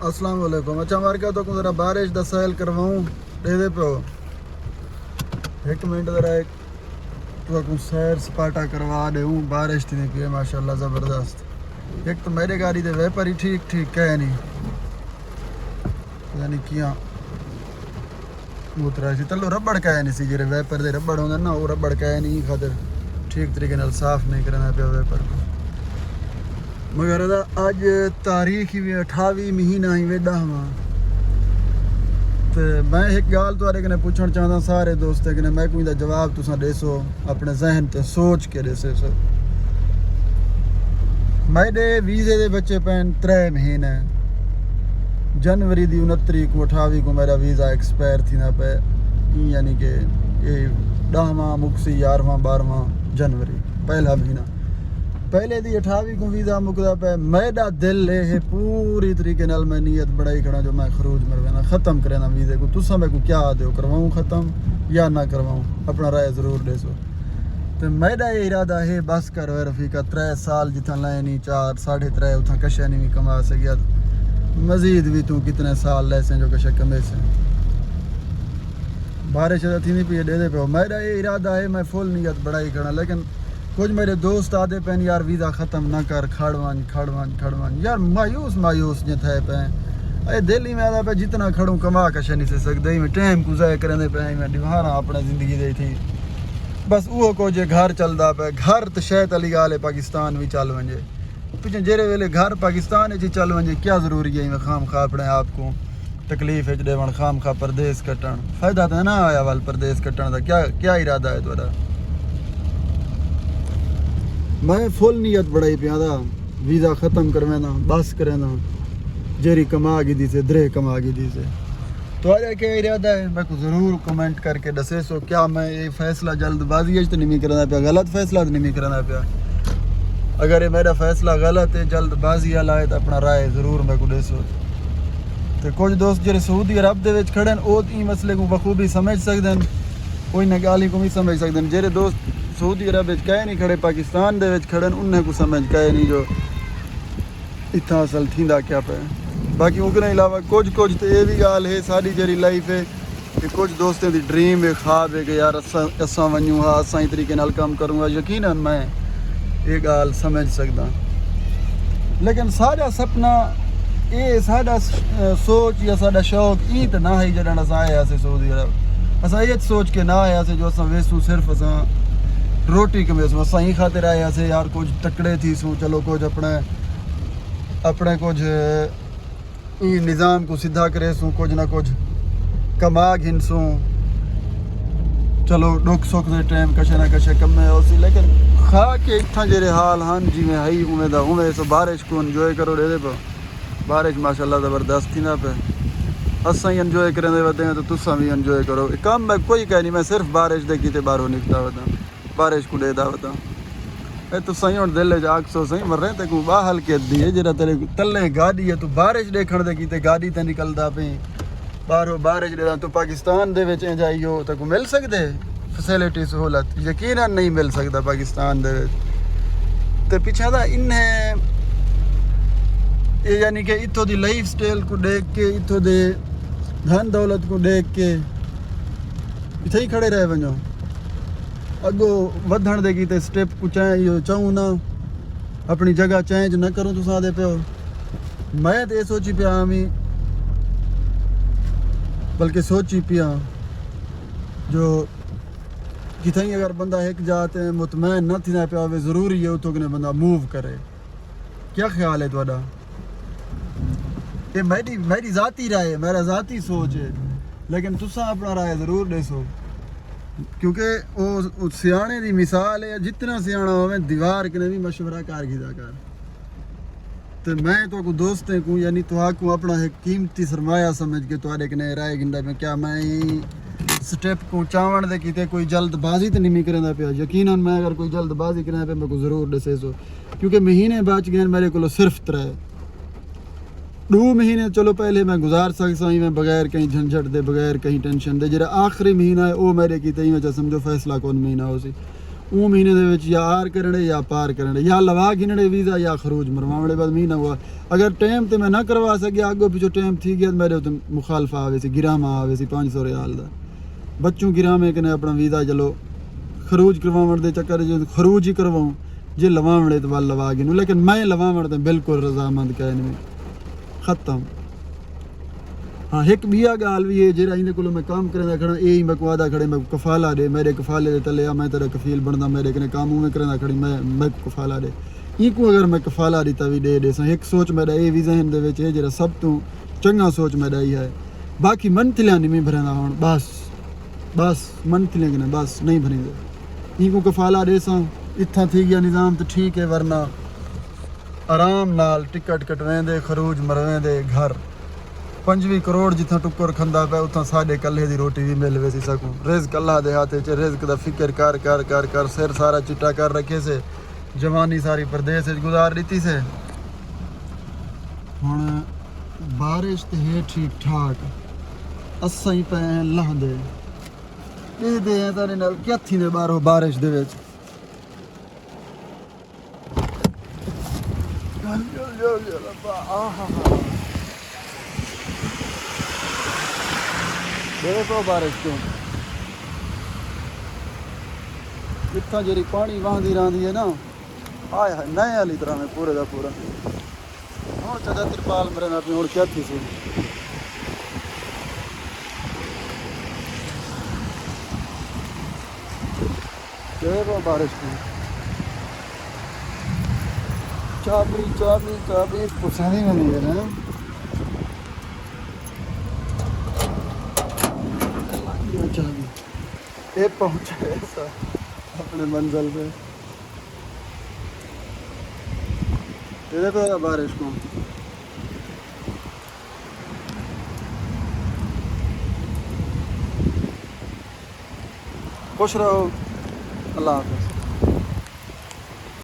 अस्सलाम वालेकुम। अच्छा मार क्या तो जरा बारिश दा सैल करवाऊं दे दे पे एक मिनट जरा एक तो सैर सपाटा करवा दे बारिश थी नहीं माशाल्लाह ज़बरदस्त। एक तो मेरे गाड़ी दे वेपर ही ठीक ठीक कह नहीं यानी किया उतरा सी तलो रबड़ कह नहीं सी जेरे वेपर दे रबड़ होंगे ना वो रबड़ कह नहीं खातिर ठीक तरीके नाल साफ नहीं करना पे वेपर को। मगर अज तारीख ही 28 महीना ही वेडा हाँ तो मैं एक गाल तुआरे कने पूछना चाहता सारे दोस्तें कने मैं कोई जवाब तुसा देसो अपने जहन ते सोच के देसे सो। मेरे वीज़े दे बच्चे पैन 3 महीने जनवरी दी 29 को 28 को मेरा वीज़ा एक्सपायर थी ना पे यानी कि ये 10वां मुक्सी 11वां 12वां जनवरी पहला महीना पहले दी 28 को वीज़ा मुकदा पे मेरा दिल है पूरी तरीके नाल मैं नीयत बढ़ाई खड़ा जो मैं खरूज मरवाना ख़त्म करेना वीज़े को। तुसा मैं को क्या दो करवाऊँ ख़त्म या ना करवाऊँ अपना राय ज़रूर देसो। तो मेरा ये इरादा है बस कर रफ़ीका 3 साल जितना लाए नहीं 4 3.5 उतना कशा नहीं भी कमा सकिया मज़ीद भी तू कितने साल लैसे जो कशा कमे से बारिश थी नहीं पी दे पे। मेरा ये इरादा है मैं फुल नीयत बढ़ाई खड़ा लेकिन कुछ मेरे दोस्त आते पैन यार वीज़ा ख़त्म ना कर खड़वान यार मायूस जो थे पे अरे दिल्ली में आदा पे जितना खड़ूँ कमा कशा नहीं से सकते मैं टाइम को ज़ाय करें पे मैं निभाना अपने ज़िंदगी दे थी बस वो को जे घर चलता पे घर तो शायद अली गाल पाकिस्तान भी चल वजे पिछले जेरे वेले घर पाकिस्तान चल वजे क्या ज़रूरी है मैं खाम खा अपने आप को तकलीफ़ देवन खाम खा परदेस कटन फ़ायदा तो ना आया वाल परदेस कटन का क्या इरादा है थोड़ा। मैं फुल नीयत बढ़ाई पिया वीज़ा ख़त्म करवाना बस करना जेरी कमा गी दी से दरे कमा गी दी से तो क्या इरादा है मैं को ज़रूर कमेंट करके दसे सो। क्या मैं ये फैसला जल्दबाजी तो नहीं करना पाया गलत फैसला तो नहीं करना पाया अगर ये मेरा फैसला गलत है जल्दबाजी वाला है तो अपना राय ज़रूर मैं को दसो। तो कुछ दोस्त जो सऊदी अरब के खड़े वो ई मसले को बखूबी समझ सकते कोई ना गाली को भी समझ सकते जेरे दोस्त सऊदी अरब कह नहीं खड़े पाकिस्तान दे खड़े उन्हें को समझ कहे नहीं जो इतना असल थींदा क्या पे। बाकी उनके अलावा कुछ तो ये भी गाल है सारी जरी लाइफ है कि कुछ दोस्तों की ड्रीम है ख्वाब है कि यार असा वनूँ हाँ असा ही तरीके नाल काम करूँगा यकीनन मैं ये गाल समझ सकदा लेकिन सारा सपना ये सारा सोच या सारा शौक ई तो ना है जॾहिं असां आया से सऊदी अरब असां ये सोच के ना आया से जो असां वेसूं सिर्फ असां रोटी कमेसूं असां ही खातिर आया से यार कुछ तकड़े थीसूं चलो कुछ अपने कुछ निज़ाम को सीधा करेसूं कुछ ना कुछ कमा घिनसूं चलो दुख सुख के टाइम कशे ना कशे कमे होसी लेकिन खा के इतना जेरे हाल हाँ जिमें हई उमें सो बारिश को इंजॉय करो दे पे बारिश माशाल्लाह ज़बरदस्त थी ना पे असा ही इंजॉय करें वते तो तुसा भी इंजॉय करो कम मैं कोई कह नहीं मैं सिर्फ बारिश दे की बाहरों निकला वता बारिश को देता वता ए तो सही हम दिल जाग सो सही मर रहे ते बाहल के दी है जरा तेरे तले गाड़ी है तू बारिश देखण दे की गाड़ी ते निकलदा पे बाहरों बारिश दे तो पाकिस्तान दे विच जाइयो तो को मिल सकदे फैसिलिटी सहूलत यकीनन नहीं मिल सकता पाकिस्तान दे विच ते पिछा दा इन्हें यानी कि इतों दी लाइफ स्टाइल को देख के इतों दे धन दौलत को देख के इथे ही खड़े रह वञो अगो वधण दे की स्टेप को चाहूँ ना अपनी जगह चेंज न करूँ तो सादे पे मैं तो ये सोची पिया मी बल्कि सोची पिया जो कितनी अगर बंदा एक जाते मुतमैन न थी ना पिया ज़रूरी है उतो कि बंदा मूव करे। क्या ख्याल है थोड़ा ये मेरी ज़ाती राय है मेरा ज़ाती सोच है लेकिन तुसा अपना राय ज़रूर देसो क्योंकि वो सियाने की मिसाल है जितना सियाना हो दीवार कने भी मशवरा कर गिदा कर तो मैं तो को दोस्तें को यानी तो को अपना एक कीमती सरमाया समझ के तुआरे कने राय गिंदा में क्या मैं स्टेप को चावण दे की कोई जल्दबाजी तो नहीं करना पाया यकीनन मैं अगर कोई जल्दबाजी करना पे मेरे को ज़रूर दसे सो क्योंकि महीने बच गए मेरे को सिर्फ 2 महीने चलो पहले मैं गुजार सकता ही मैं बगैर कहीं झंझट दे बगैर कहीं टेंशन दे जरा आखिरी महीना है वो मेरे की तई में समझो फैसला कौन महीना हो सी ਉਹ ਮਹੀਨੇ ਦੇ ਵਿੱਚ ਜਾਂ ਆਰ ਕਰਨੇ ਜਾਂ ਪਾਰ ਕਰਨੇ ਜਾਂ ਲਵਾ ਗਿਣਨੇ ਵੀਜ਼ਾ ਜਾਂ ਖਰੂਜ ਮਰਵਾਉਣੇ ਬਾਅਦ ਮਹੀਨਾ हुआ अगर टाइम ਤੇ ਮੈਂ ਨਾ ਕਰਵਾ ਸਕਿਆ ਅੱਗੋਂ ਪਿੱਛੋਂ ਟਾइम थी गया मेरे उत्ते मुखालफा आवे सी गिरामा आवे सी 500 रियाल दा बच्चों गिरामे कने अपना वीज़ा चलो खरूज करवावण दे चक्कर जो खरूज ही करवाऊं जे लवावणे तो वाल लवा गिनू लेकिन मैं लवावण ते बिल्कुल रजामंद कह नहीं खत्म। हाँ एक बिया गाल भी है जेरा इन्हें को मैं काम करना खड़ा यही मैं वादा खड़े मैं कफाला दे मेरे कफाले दे तले मैं तेरा कफील बनदा मेरे कने काम में करना खड़ी मैं कफाला दे इको अगर मैं कफाला दी तभी दे सा एक सोच मेरा ये भी जहन दे विच है जेरा सब तो चंगा सोच मेरा ही है बाकी मंथलियां नहीं भरना हुन बस मंथलियां ने बस नहीं भरेंगे इको कफाला दे सा इत्था थी गया निज़ाम तो ठीक है वरना आराम नाल टिकट कटवेंदे खरूज मरवेंदे घर 5 करोड़ जिथा टुकर खंदा पे उथा साढ़े कल्हे दी रोटी भी मिल वैसी सकूं रिज़्क अल्लाह दे हाथ च रिज़्क दा फिक्र कर कर कर कर सिर सारा चिट्टा कर रखे से जवानी सारी परदेस गुजार दी से हुण बारिश तो है ठीक ठाक असां ही पे लहंदे दे तारे नाल क्या थी ने बाहरों बारिश दे विच देखो बारिश क्यों इतना जी पानी वहांदी रही है ना आए हाय नए वाली तरह में पूरे का पूरा हूँ चाचा तिरपाल मेरे नाल हूँ क्या थी सी देखो बारिश की चाबी पुसानी में नहीं है ना चाबी ये पहुंचा ऐसा अपने मंजिल पे ये देखो बारिश को खुश रहो अल्लाह हाफ़िज़।